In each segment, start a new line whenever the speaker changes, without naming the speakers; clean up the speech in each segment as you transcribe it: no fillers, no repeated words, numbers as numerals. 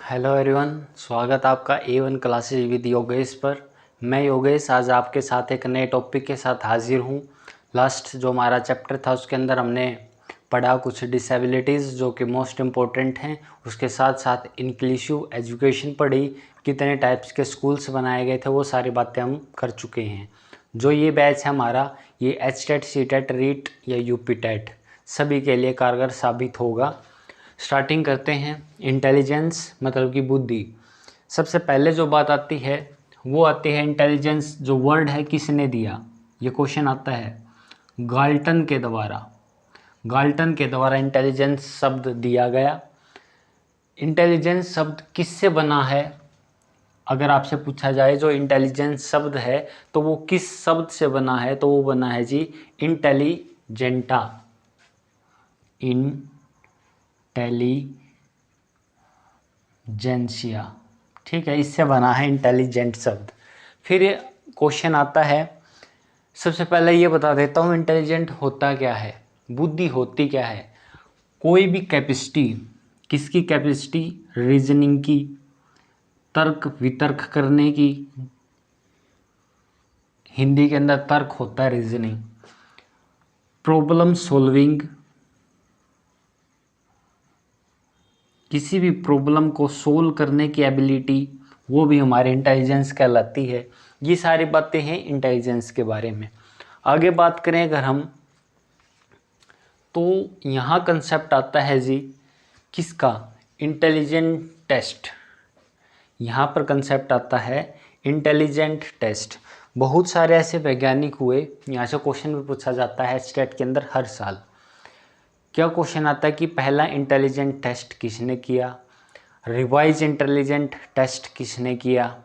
Hello everyone, स्वागत आपका A1 classes with Yogesh पर। मैं योगेश आज आपके साथ एक नए टॉपिक के साथ हाजिर हूँ। लास्ट जो हमारा चैप्टर था उसके अंदर हमने पढ़ा कुछ डिसेबिलिटीज़ जो कि मोस्ट इम्पोर्टेंट हैं। उसके साथ साथ इंक्लूसिव एजुकेशन पढ़ी, कितने टाइप्स के स्कूल्स बनाए गए थे, वो सारी बातें हम कर चुके हैं। जो ये बैच है हमारा, ये HTET, CTET, रीट या UP टेट सभी के लिए कारगर साबित होगा। स्टार्टिंग करते हैं। इंटेलिजेंस मतलब कि बुद्धि। सबसे पहले जो बात आती है वो आती है इंटेलिजेंस जो वर्ड है किसने दिया। ये क्वेश्चन आता है गाल्टन के द्वारा। गाल्टन के द्वारा इंटेलिजेंस शब्द दिया गया। इंटेलिजेंस शब्द किससे बना है, अगर आपसे पूछा जाए जो इंटेलिजेंस शब्द है तो वो किस शब्द से बना है, तो वो बना है जी इंटेलिजेंटा। इंटेलिजेंसिया, ठीक है, इससे बना है इंटेलिजेंट शब्द। फिर ये क्वेश्चन आता है, सबसे पहले ये बता देता हूँ इंटेलिजेंट होता क्या है, बुद्धि होती क्या है। कोई भी कैपेसिटी, किसकी कैपेसिटी, रीजनिंग की, तर्क वितर्क करने की। हिंदी के अंदर तर्क होता है रीजनिंग। प्रॉब्लम सॉल्विंग, किसी भी प्रॉब्लम को सोल्व करने की एबिलिटी, वो भी हमारे इंटेलिजेंस कहलाती है। ये सारी बातें हैं इंटेलिजेंस के बारे में। आगे बात करें अगर हम, तो यहाँ कंसेप्ट आता है जी किसका, इंटेलिजेंट टेस्ट। यहाँ पर कंसेप्ट आता है इंटेलिजेंट टेस्ट। बहुत सारे ऐसे वैज्ञानिक हुए, यहाँ से क्वेश्चन भी पूछा जाता है स्टेट के अंदर हर साल। क्या क्वेश्चन आता है कि पहला इंटेलिजेंट टेस्ट किसने किया, रिवाइज इंटेलिजेंट टेस्ट किसने किया।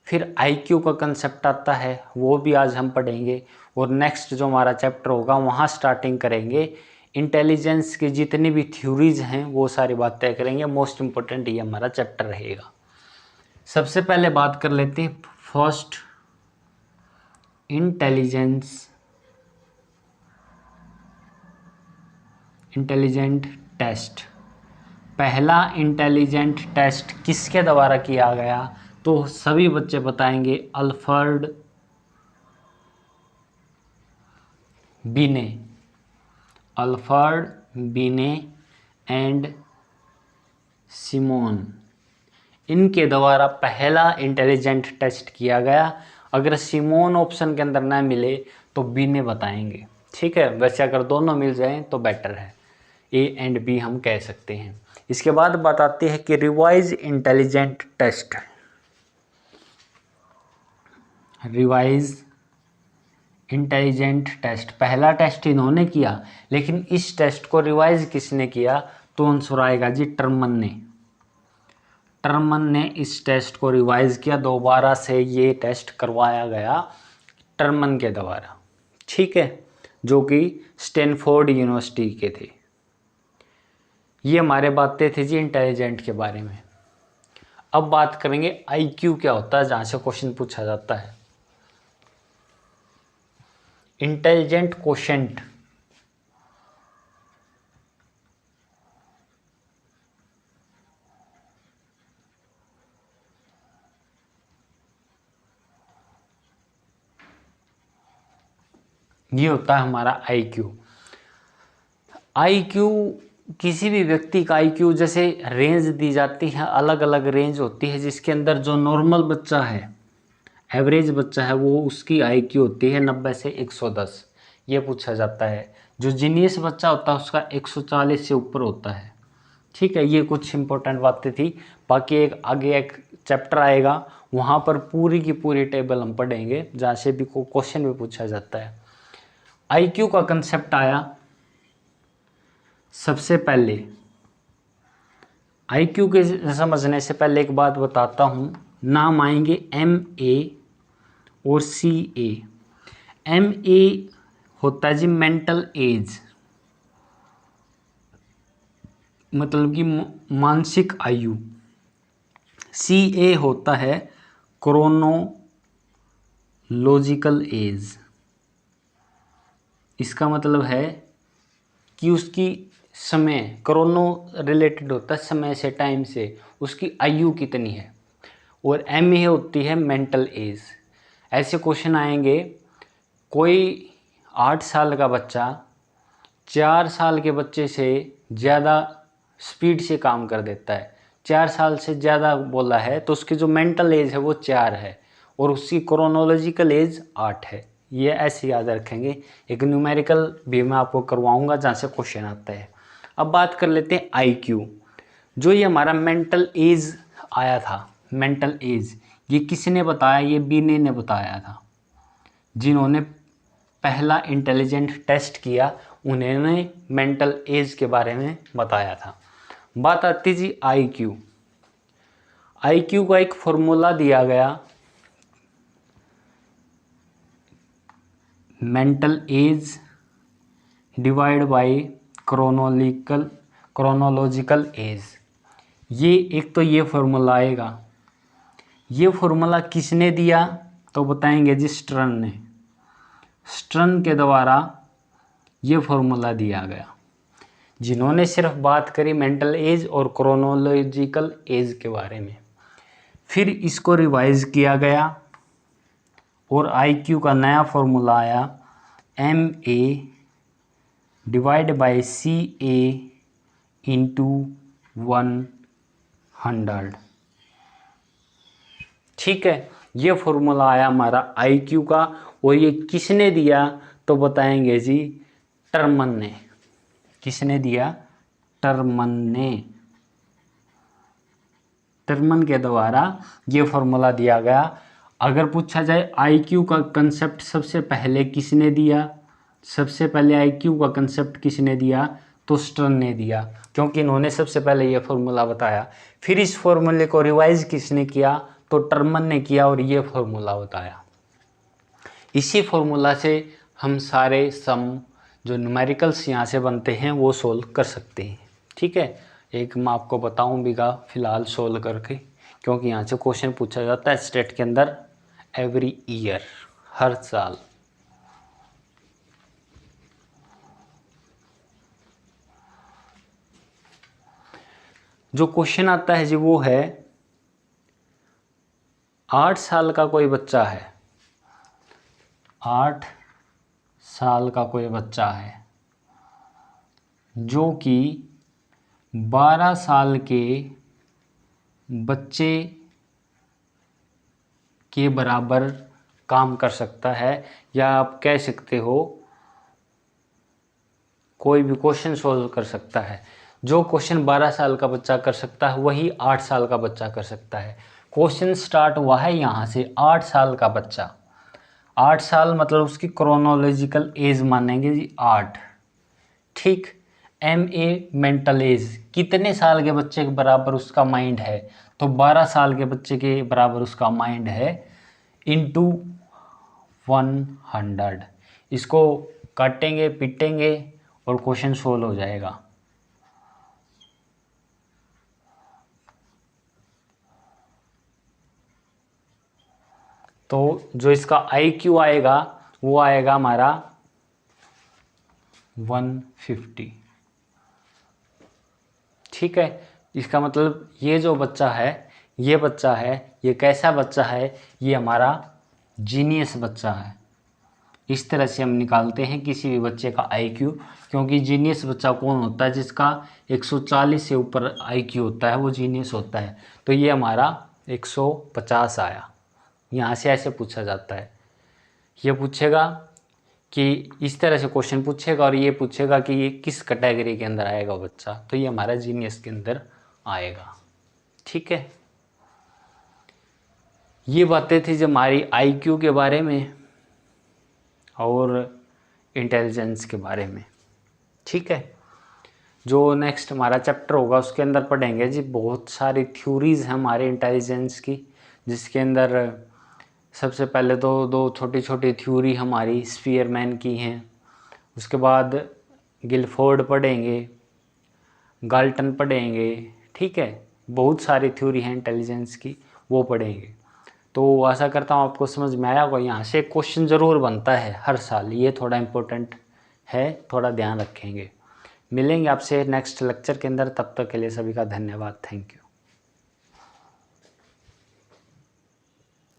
फिर आईक्यू का कंसेप्ट आता है, वो भी आज हम पढ़ेंगे। और नेक्स्ट जो हमारा चैप्टर होगा वहाँ स्टार्टिंग करेंगे, इंटेलिजेंस की जितनी भी थ्योरीज हैं वो सारी बातें करेंगे। मोस्ट इम्पोर्टेंट ये हमारा चैप्टर रहेगा। सबसे पहले बात कर लेते हैं फर्स्ट इंटेलिजेंट टेस्ट। पहला इंटेलिजेंट टेस्ट किसके द्वारा किया गया, तो सभी बच्चे बताएंगे अल्फ्रेड बिने। अल्फ्रेड बिने एंड सिमोन, इनके द्वारा पहला इंटेलिजेंट टेस्ट किया गया। अगर सिमोन ऑप्शन के अंदर ना मिले तो बिने बताएंगे, ठीक है। वैसे अगर दोनों मिल जाएं तो बेटर है, A एंड B हम कह सकते हैं। इसके बाद बात आती है कि revise intelligent test. Revise intelligent test, पहला टेस्ट इन्होंने किया, लेकिन इस टेस्ट को रिवाइज किसने किया, तो आंसर आएगा जी टर्मन ने। टर्मन ने इस टेस्ट को रिवाइज किया, दोबारा से ये टेस्ट करवाया गया टर्मन के द्वारा, ठीक है, जो कि स्टैनफोर्ड यूनिवर्सिटी के थे। ये हमारे बातें थी जी इंटेलिजेंट के बारे में। अब बात करेंगे आईक्यू क्या होता है, जहाँ से क्वेश्चन पूछा जाता है। इंटेलिजेंट क्वोशेंट, ये होता है हमारा आईक्यू। आईक्यू, किसी भी व्यक्ति का आईक्यू, जैसे रेंज दी जाती है, अलग अलग रेंज होती है, जिसके अंदर जो नॉर्मल बच्चा है, एवरेज बच्चा है, वो उसकी आईक्यू होती है 90 से 110, ये पूछा जाता है। जो जीनियस बच्चा होता है उसका 140 से ऊपर होता है, ठीक है। ये कुछ इंपॉर्टेंट बातें थी। बाकी एक आगे एक चैप्टर आएगा, वहाँ पर पूरी की पूरी टेबल हम पढ़ेंगे, जहाँ से भी क्वेश्चन भी पूछा जाता है। आईक्यू का कंसेप्ट आया, सबसे पहले आईक्यू के समझने से पहले एक बात बताता हूँ। नाम आएंगे MA और CA। MA होता है जी मेंटल एज, मतलब कि मानसिक आयु। CA होता है क्रोनोलॉजिकल एज। इसका मतलब है कि उसकी समय, क्रोनो रिलेटेड होता है समय से, टाइम से, उसकी आयु कितनी है। और एम ए होती है मेंटल एज। ऐसे क्वेश्चन आएंगे, कोई 8 साल का बच्चा 4 साल के बच्चे से ज़्यादा स्पीड से काम कर देता है, 4 साल से ज़्यादा बोला है तो उसकी जो मेंटल एज है वो 4 है और उसकी क्रोनोलॉजिकल एज 8 है। ये ऐसे याद रखेंगे। एक न्यूमेरिकल भी मैं आपको करवाऊंगा जहाँ से क्वेश्चन आता है। अब बात कर लेते हैं आईक्यू। जो ये हमारा मेंटल एज आया था, मेंटल एज, ये किसने बताया? ये बीने ने बताया था। जिन्होंने पहला इंटेलिजेंट टेस्ट किया उन्होंने मेंटल एज के बारे में बताया था। बात आती जी आईक्यू। आईक्यू का एक फॉर्मूला दिया गया, mental as divide by chronological age. ये एक तो ये फॉर्मूला आएगा। ये फॉर्मूला किसने दिया तो बताएंगे जी स्टर्न ने। स्टर्न के द्वारा ये फॉर्मूला दिया गया, जिन्होंने सिर्फ बात करी मेंटल एज और क्रोनोलॉजिकल एज के बारे में। फिर इसको रिवाइज किया गया और आईक्यू का नया फॉर्मूला आया, M A divide by C A into 100। ठीक है, ये फॉर्मूला आया हमारा आईक्यू का। और ये किसने दिया तो बताएंगे जी टर्मन ने। किसने दिया? टर्मन ने। टर्मन के द्वारा ये फॉर्मूला दिया गया। अगर पूछा जाए आईक्यू का कंसेप्ट सबसे पहले किसने दिया, सबसे पहले आईक्यू का कंसेप्ट किसने दिया तो स्टर्न ने दिया, क्योंकि इन्होंने सबसे पहले ये फॉर्मूला बताया। फिर इस फॉर्मूले को रिवाइज किसने किया तो टर्मन ने किया और ये फॉर्मूला बताया। इसी फॉर्मूला से हम सारे सम जो न्यूमेरिकल्स यहाँ से बनते हैं वो सोल्व कर सकते हैं। ठीक है, एक मैं आपको बताऊँ बीघा फ़िलहाल सोल्व करके, क्योंकि यहाँ से क्वेश्चन पूछा जाता है स्टेट के अंदर एवरी ईयर, हर साल। जो क्वेश्चन आता है जी वो है 8 साल का कोई बच्चा है, 8 साल का कोई बच्चा है जो कि 12 साल के बच्चे के बराबर काम कर सकता है, या आप कह सकते हो कोई भी क्वेश्चन सोल्व कर सकता है। जो क्वेश्चन 12 साल का बच्चा कर सकता है वही 8 साल का बच्चा कर सकता है। क्वेश्चन स्टार्ट हुआ है यहाँ से, 8 साल का बच्चा। 8 साल मतलब उसकी क्रोनोलॉजिकल एज मानेंगे जी 8। ठीक, एम ए मेंटल एज, कितने साल के बच्चे के बराबर उसका माइंड है तो 12 साल के बच्चे के बराबर उसका माइंड है, इंटू 100। इसको काटेंगे पीटेंगे और क्वेश्चन सोल्व हो जाएगा। तो जो इसका आईक्यू आएगा वो आएगा हमारा 150। ठीक है, इसका मतलब ये जो बच्चा है, ये बच्चा है, ये कैसा बच्चा है? ये हमारा जीनियस बच्चा है। इस तरह से हम निकालते हैं किसी भी बच्चे का आईक्यू, क्योंकि जीनियस बच्चा कौन होता है? जिसका 140 से ऊपर आईक्यू होता है वो जीनियस होता है। तो ये हमारा 150 आया। यहाँ से ऐसे पूछा जाता है। ये पूछेगा कि इस तरह से क्वेश्चन पूछेगा और ये पूछेगा कि ये किस कैटेगरी के अंदर आएगा बच्चा, तो ये हमारा जीनियस के अंदर आएगा। ठीक है, ये बातें थी जो हमारी आईक्यू के बारे में और इंटेलिजेंस के बारे में। ठीक है, जो नेक्स्ट हमारा चैप्टर होगा उसके अंदर पढ़ेंगे जी बहुत सारी थ्योरीज़ हैं हमारे इंटेलिजेंस की, जिसके अंदर सबसे पहले तो दो छोटी छोटी थ्योरी हमारी स्पीयरमैन की हैं, उसके बाद गिलफोर्ड पढ़ेंगे, गाल्टन पढ़ेंगे। ठीक है, बहुत सारी थ्योरी हैं इंटेलिजेंस की, वो पढ़ेंगे। तो आशा करता हूँ आपको समझ में आया होगा। यहाँ से क्वेश्चन ज़रूर बनता है हर साल, ये थोड़ा इम्पोर्टेंट है, थोड़ा ध्यान रखेंगे। मिलेंगे आपसे नेक्स्ट लेक्चर के अंदर, तब तक के लिए सभी का धन्यवाद। Thank you.